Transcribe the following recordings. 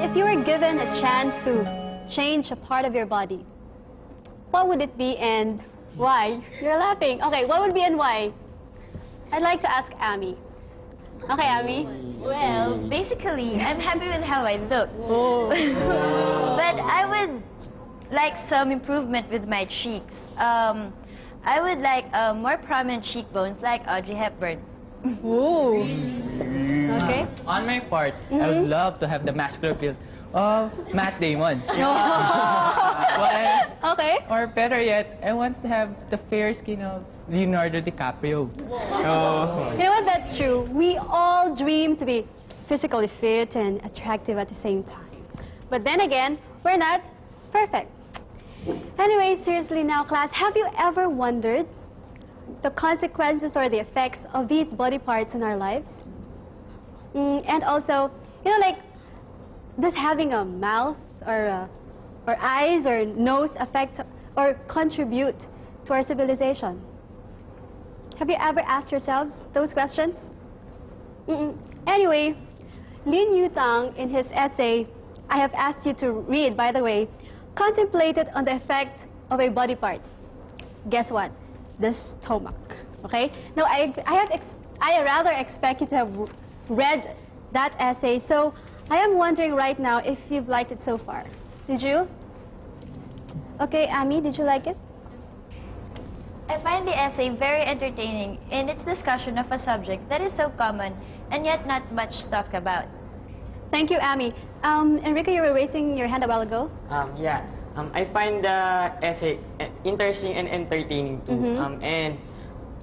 if you were given a chance to change a part of your body, what would it be and why? You're laughing. Okay, what would be and why? I'd like to ask Amy. Okay, Amy? Well, basically, I'm happy with how I look. Oh. But I would like some improvement with my cheeks. I would like more prominent cheekbones like Audrey Hepburn. Ooh. Okay. On my part, I would love to have the muscular build of Matt Damon. Okay. Or better yet, I want to have the fair skin of Leonardo DiCaprio. Oh. You know what, that's true. We all dream to be physically fit and attractive at the same time. But then again, we're not perfect. Anyway, seriously now, class, have you ever wondered the consequences or the effects of these body parts in our lives? And also, you know, like, does having a mouth or eyes or nose affect or contribute to our civilization? Have you ever asked yourselves those questions? Anyway, Lin Yutang, in his essay, I have asked you to read, by the way, contemplated on the effect of a body part. Guess what? The stomach. Okay? Now, I rather expect you to have read that essay, so I am wondering right now if you've liked it so far. Did you? Okay, Amy, did you like it? I find the essay very entertaining in its discussion of a subject that is so common and yet not much talked about. Thank you, Amy. Enrico, you were raising your hand a while ago. Yeah. I find the essay interesting and entertaining too. And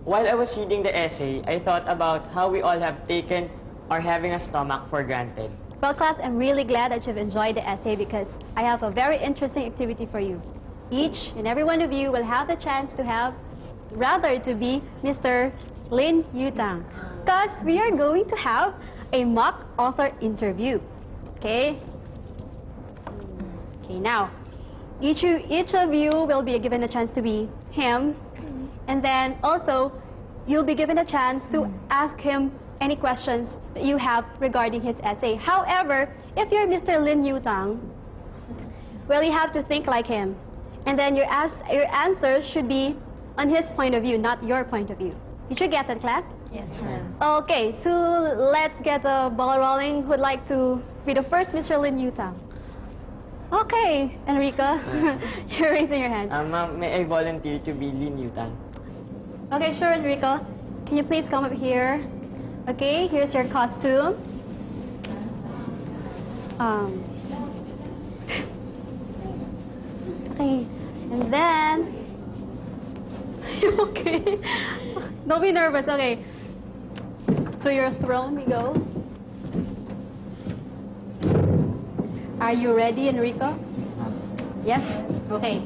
while I was reading the essay, I thought about how we all have taken our having a stomach for granted. Well, class, I'm really glad that you've enjoyed the essay because I have a very interesting activity for you. Each and every one of you will have the chance to to be Mr. Lin Yutang. Because we are going to have a mock author interview. Okay? Okay, now, each of you will be given a chance to be him. And then also, you'll be given a chance to ask him any questions that you have regarding his essay. However, if you're Mr. Lin Yutang, well, you have to think like him. And then your answer should be on his point of view, not your point of view. Did you get that, class? Yes, ma'am. Okay, so let's get the ball rolling. Who'd like to be the first Mr. Lin Yutang? Okay, Enrico, you're raising your hand. May I volunteer to be Lin Yutang? Okay, sure, Enrico. Can you please come up here? Okay, here's your costume. Okay, and then... Okay. Don't be nervous, okay. To your throne we go. Are you ready, Enrico? Yes? Okay.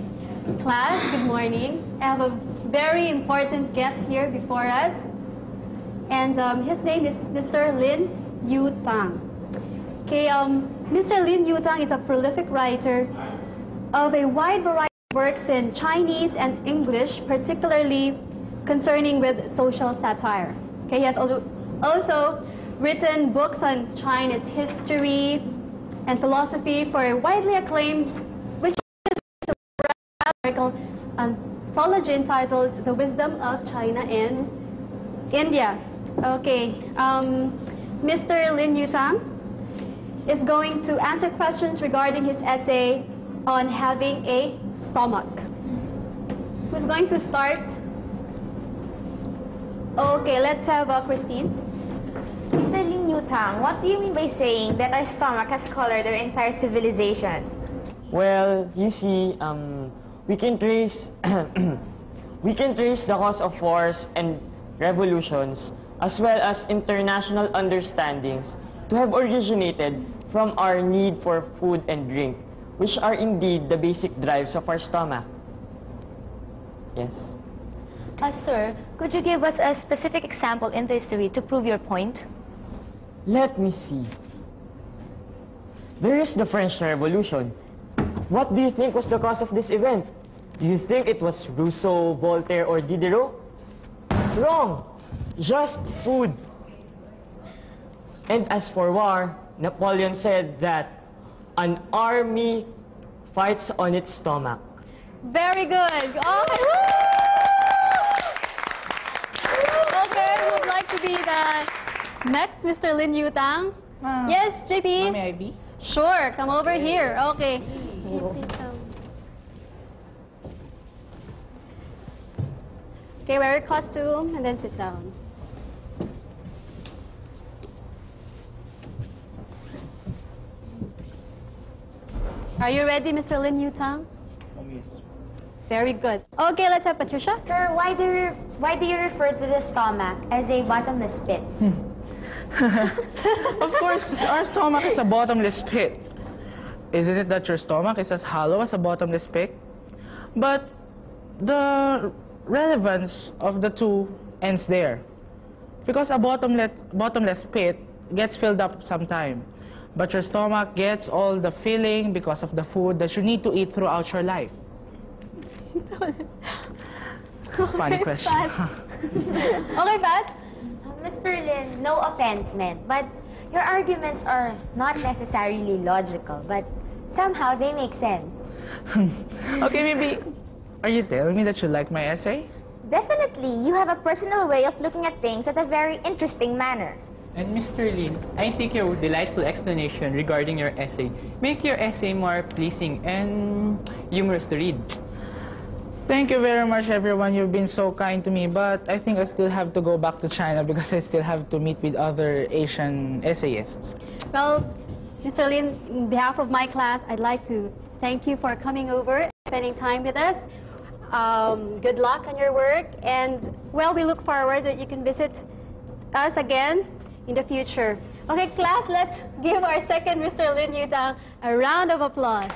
Class, good morning. I have a very important guest here before us. And his name is Mr. Lin Yutang. Okay, Mr. Lin Yutang is a prolific writer of a wide variety of works in Chinese and English, particularly concerning with social satire. Okay, he has also written books on China's history and philosophy for a widely acclaimed, which is a radical anthology entitled The Wisdom of China and India. Okay, Mr. Lin Yutang is going to answer questions regarding his essay on having a stomach. Who's going to start? Okay, let's have Christine. Mr. Lin Yutang, what do you mean by saying that our stomach has colored our entire civilization? Well, you see, we can trace we can trace the cause of wars and revolutions as well as international understandings to have originated from our need for food and drink, which are indeed the basic drives of our stomach. Yes. Sir, could you give us a specific example in the history to prove your point? Let me see. There is the French Revolution. What do you think was the cause of this event? Do you think it was Rousseau, Voltaire, or Diderot? Wrong! Just food. And as for war, Napoleon said that An army fights on its stomach. Very good. Okay. Okay, who would like to be the next Mr. Lin Yutang? Yes, JP? May I be? Sure, come over here. Okay. Okay, wear your costume and then sit down. Are you ready, Mr. Lin Yutang? Yes. Very good. Okay, let's have Patricia. Sir, why do you refer to the stomach as a bottomless pit? Of course, our stomach is a bottomless pit. Isn't it that your stomach is as hollow as a bottomless pit? But the relevance of the two ends there. Because a bottomless pit gets filled up sometime. But your stomach gets all the filling because of the food that you need to eat throughout your life. Funny question. Okay, Pat? Mr. Lin, no offense meant, but your arguments are not necessarily logical, but somehow they make sense. Okay, maybe, are you telling me that you like my essay? Definitely, you have a personal way of looking at things at a very interesting manner. And Mr. Lin, I think your delightful explanation regarding your essay make your essay more pleasing and humorous to read. Thank you very much, everyone. You've been so kind to me, but I think I still have to go back to China because I still have to meet with other Asian essayists. Well, Mr. Lin, on behalf of my class, I'd like to thank you for coming over and spending time with us. Good luck on your work, and well, we look forward that you can visit us again in the future. Okay, class, let's give our second Mr. Lin Yutang a round of applause.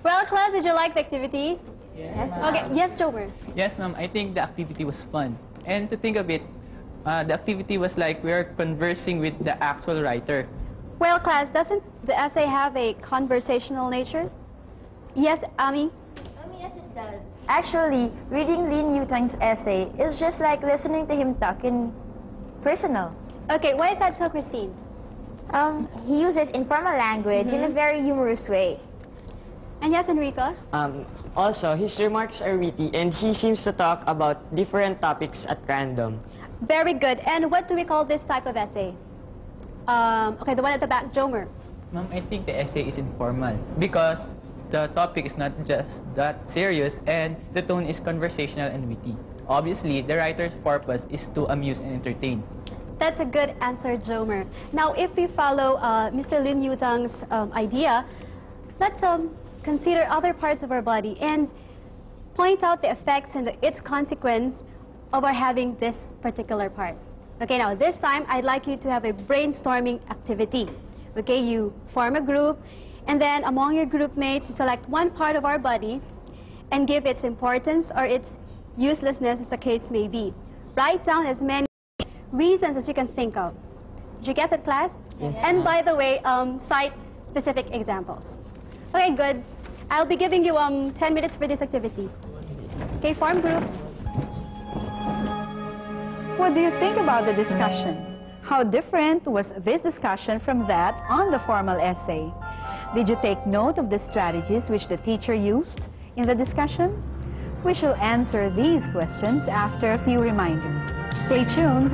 Well, class, did you like the activity? Yes. Okay, yes, Jomer. Yes, ma'am. I think the activity was fun. And to think of it, the activity was like we are conversing with the actual writer. Well, class, doesn't the essay have a conversational nature? Yes, Ami? Yes, it does. Actually, reading Lin Yutang's essay is just like listening to him talk in personal. Okay, why is that so, Christine? He uses informal language in a very humorous way. And yes, Enrico? Also, his remarks are witty and he seems to talk about different topics at random. Very good. And what do we call this type of essay? Okay, the one at the back, Jomer. Ma'am, I think the essay is informal because the topic is not just that serious and the tone is conversational and witty. Obviously, the writer's purpose is to amuse and entertain. That's a good answer, Jomer. Now, if we follow Mr. Lin Yutang's idea, let's consider other parts of our body and point out the effects and its consequence of our having this particular part. Okay, now this time I'd like you to have a brainstorming activity. Okay, you form a group, and then among your group mates, you select one part of our body and give its importance or its uselessness, as the case may be. Write down as many reasons as you can think of. Did you get that, class? Yes. And by the way, cite specific examples. Okay, good. I'll be giving you 10 minutes for this activity. Okay, form groups. What do you think about the discussion? How different was this discussion from that on the formal essay? Did you take note of the strategies which the teacher used in the discussion? We shall answer these questions after a few reminders. Stay tuned.